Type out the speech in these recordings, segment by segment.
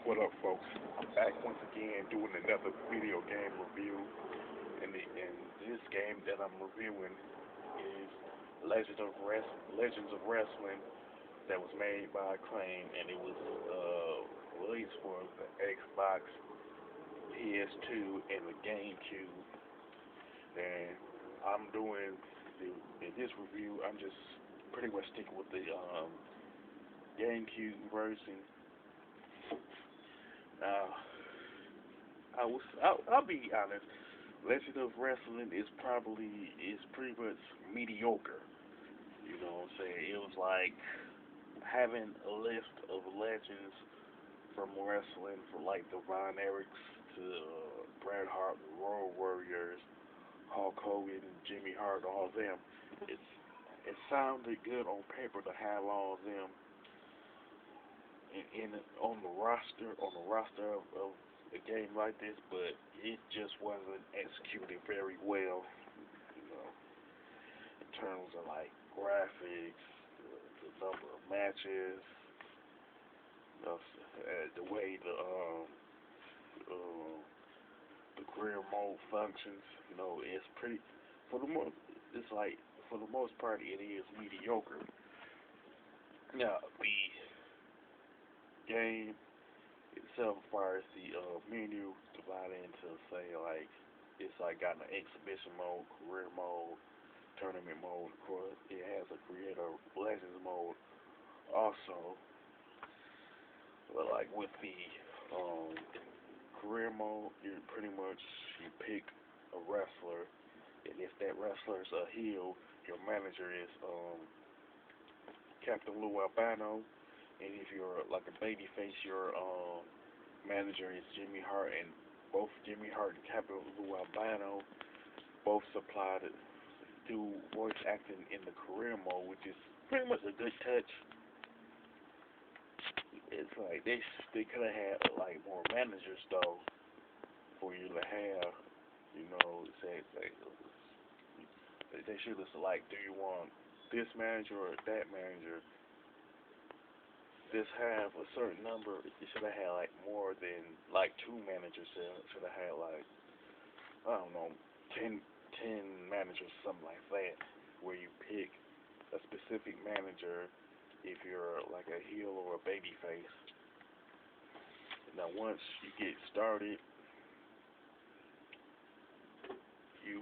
What up, folks? I'm back once again doing another video game review, and this game that I'm reviewing is Legends of Wrestling that was made by Acclaim, and it was released for the Xbox, PS2, and the GameCube. And I'm doing in this review, I'm just pretty much sticking with the GameCube version. Now, I'll be honest. Legend of Wrestling is pretty much mediocre. You know what I'm saying? It was like having a list of legends from wrestling, from like the Von Erichs to Bret Hart, the Royal Warriors, Hulk Hogan, Jimmy Hart, all of them. It sounded good on paper to have all of them on the roster of a game like this, but it just wasn't executed very well. You know, in terms of like graphics, the number of matches, the way the career mode functions. You know, it's pretty for the most. It's like for the most part, it is mediocre. Now the game itself, as far as the menu divided into, say, like it's like got an exhibition mode, career mode, tournament mode. Of course, it has a creator legends mode also. But like with the career mode, you pretty much you pick a wrestler, and if that wrestler's a heel, your manager is Captain Lou Albano. And if you're like a babyface, your manager is Jimmy Hart, and both Jimmy Hart and Captain Lou Albano both supply to do voice acting in the career mode, which is pretty much a good touch. It's like they could have had like more managers though for you to have, you know, say they should have like, do you want this manager or that manager? This have a certain number. It should have had like more than like two managers. Should have had like, I don't know, 10 managers, something like that, where you pick a specific manager if you're like a heel or a baby face. Now once you get started, you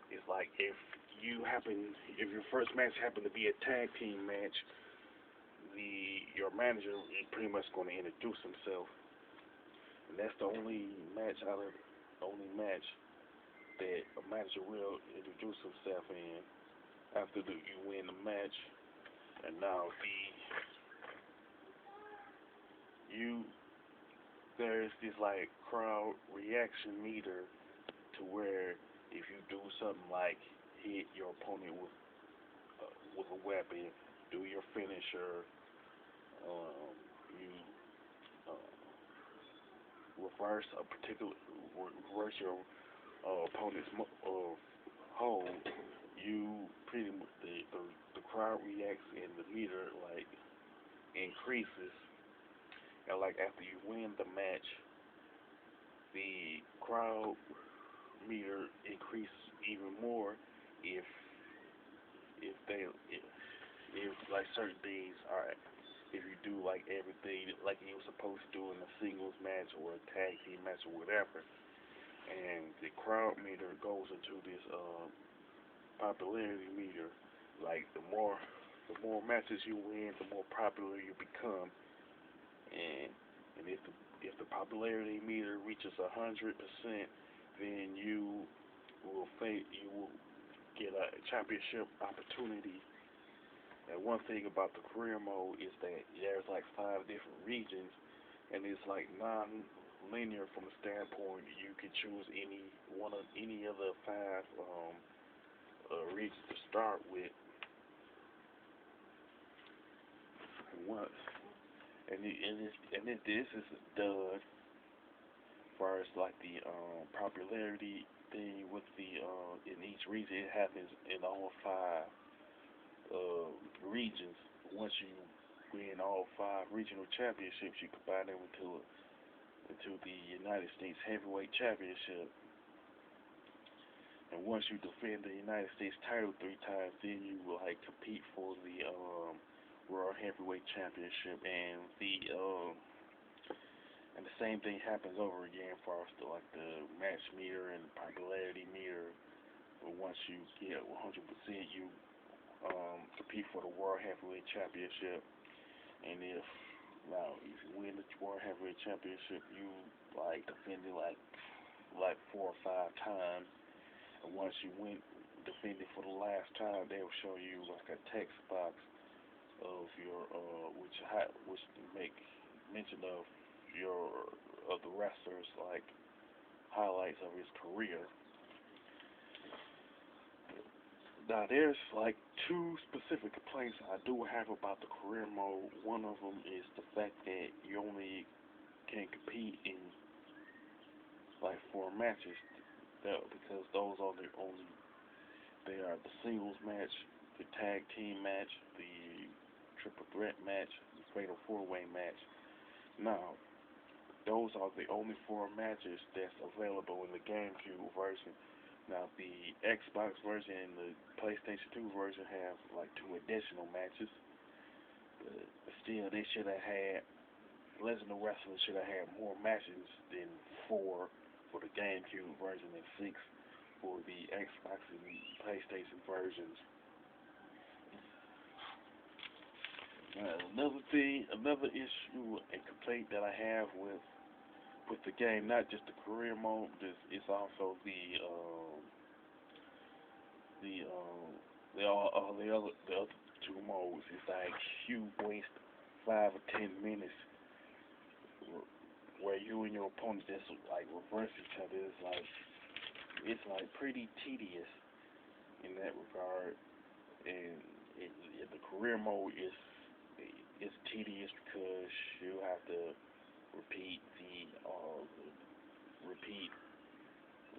it's like if your first match happened to be a tag team match, your manager is pretty much going to introduce himself, and that's the only match that a manager will introduce himself in after you win the match. And now there's this like crowd reaction meter to where if you do something like hit your opponent with a weapon, do your finisher, you reverse your opponent's hold, you pretty much the crowd reacts and the meter like increases, and like after you win the match, the crowd meter increases even more if like certain things are, if you do like everything like you were supposed to do in a singles match or a tag team match or whatever, and the crowd meter goes into this popularity meter. Like the more matches you win, the more popular you become, and if the popularity meter reaches 100%, then you will get a championship opportunity. And one thing about the career mode is that there's like 5 different regions, and it's like non-linear from the standpoint you can choose any of the 5 regions to start with. Once this is done as far as like the popularity thing with the in each region. It happens in all 5 regions. Once you win all 5 regional championships, you combine them into into the United States Heavyweight Championship. And once you defend the United States title 3 times, then you will like compete for the World Heavyweight Championship, and the same thing happens over again for us, like the match meter and popularity meter. But once you get 100%, you compete for the World Heavyweight Championship. And if you win the World Heavyweight Championship, you like defend it like 4 or 5 times. And once you defend it for the last time, they'll show you like a text box of your which make mention of the wrestler's like highlights of his career. Now there's like 2 specific complaints I do have about the career mode. One of them is the fact that you only can compete in like 4 matches. Because those are they are the singles match, the tag team match, the triple threat match, the fatal 4-way match. Now, those are the only 4 matches that's available in the GameCube version. Now, the Xbox version and the PlayStation 2 version have like 2 additional matches. But still, they should have had, Legend of Wrestling should have had more matches than 4 for the GameCube version and 6 for the Xbox and PlayStation versions. Another issue and complaint that I have with the game, not just the career mode, it's also the other 2 modes. It's like you waste 5 or 10 minutes where you and your opponent just like reverse each other. It's like pretty tedious in that regard, and the career mode is tedious because you have to repeat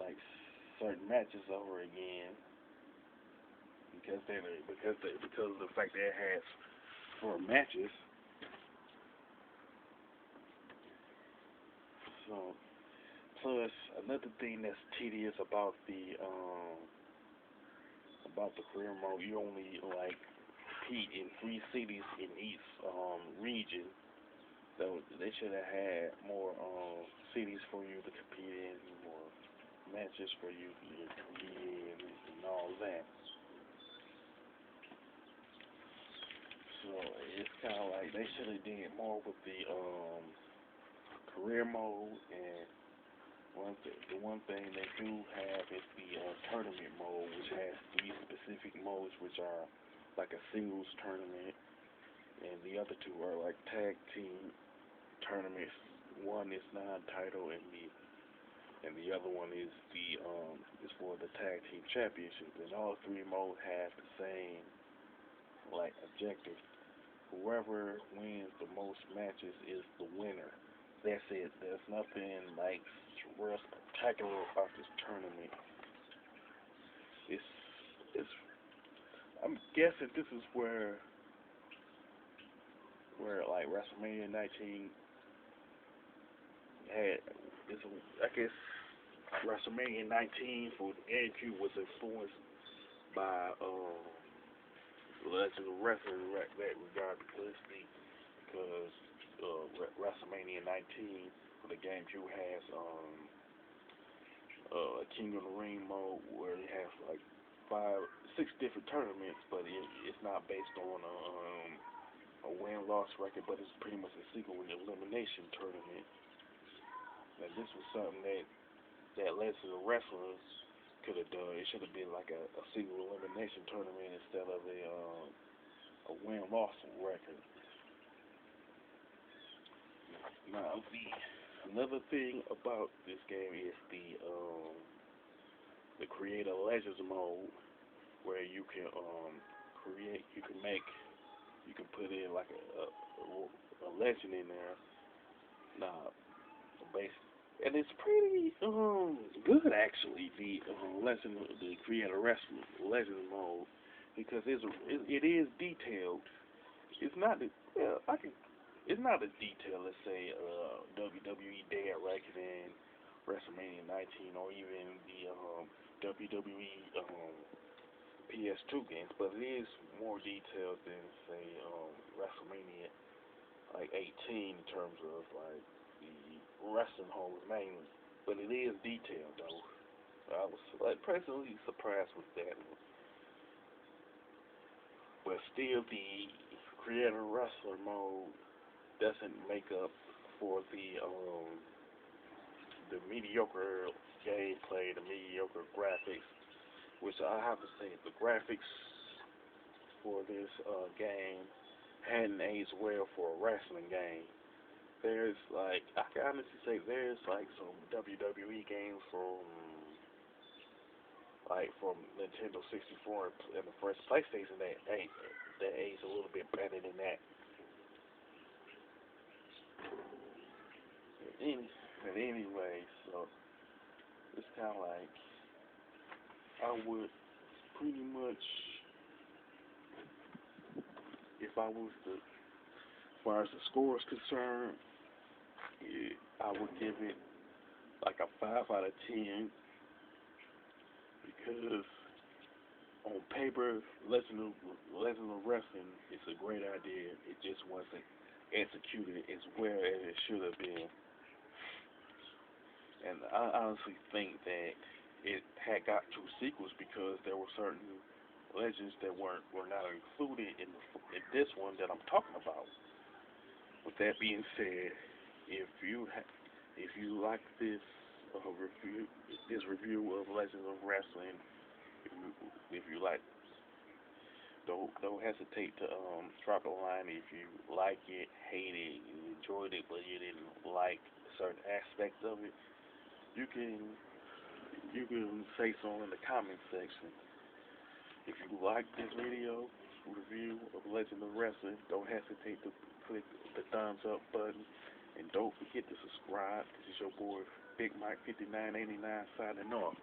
like certain matches over again because of the fact that it has 4 matches. So, plus another thing that's tedious about the career mode, you only like compete in 3 cities in each region. So they should have had more cities for you to compete in, more matches for you to compete in, and all that. So it's kind of like they should have did more with the career mode. And the one thing they do have is the tournament mode, which has 3 specific modes, which are like a singles tournament, and the other 2 are like tag team tournaments. One is non-title, and the other one is for the tag team championship. And all 3 modes have the same like objective. Whoever wins the most matches is the winner. That's it. There's nothing like real spectacular about this tournament. I'm guessing this is where like WrestleMania 19 I guess WrestleMania 19 for the GameCube was influenced by Legend of Wrestling in that regard, because WrestleMania 19 for the GameCube has a King of the Ring mode where it has like 6 different tournaments, but it's not based on a win-loss record, but it's pretty much a single elimination tournament. And this was something that Legend of Wrestling could have done. It should have been like a single elimination tournament instead of a win-loss record. Now, another thing about this game is the Create a Legends mode, where you can put in like a legend in there. Now, and it's pretty good actually. The Create a Legends mode, because it is detailed. It's not as detailed, let's say, WWE Day at WrestleMania 19 or even the WWE PS2 games, but it is more detailed than say WrestleMania like 18 in terms of like the wrestling holds mainly, but it is detailed though. I was like pleasantly surprised with that, but still the creator wrestler mode doesn't make up for the mediocre gameplay, the mediocre graphics, which I have to say the graphics for this game hadn't aged well for a wrestling game. There's like I can honestly say there's like some WWE games from Nintendo 64 and the first PlayStation that aged a little bit better than that. Any, but anyway, so it's kind of like I would pretty much if I was to as far as the score is concerned, yeah, I would give it like a 5 out of 10 because on paper, Legend of Wrestling is a great idea. It just wasn't executed as well as it should have been. And I honestly think that it had got 2 sequels because there were certain legends that were not included in this one that I'm talking about. With that being said, if you if you like this review of Legends of Wrestling, if you like, don't hesitate to drop a line if you like it, hate it, you enjoyed it, but you didn't like certain aspects of it. You can you can say so in the comment section. If you like this video review of Legend of Wrestling, don't hesitate to click the thumbs up button. And don't forget to subscribe. This is your boy Big Mike 5989 signing off.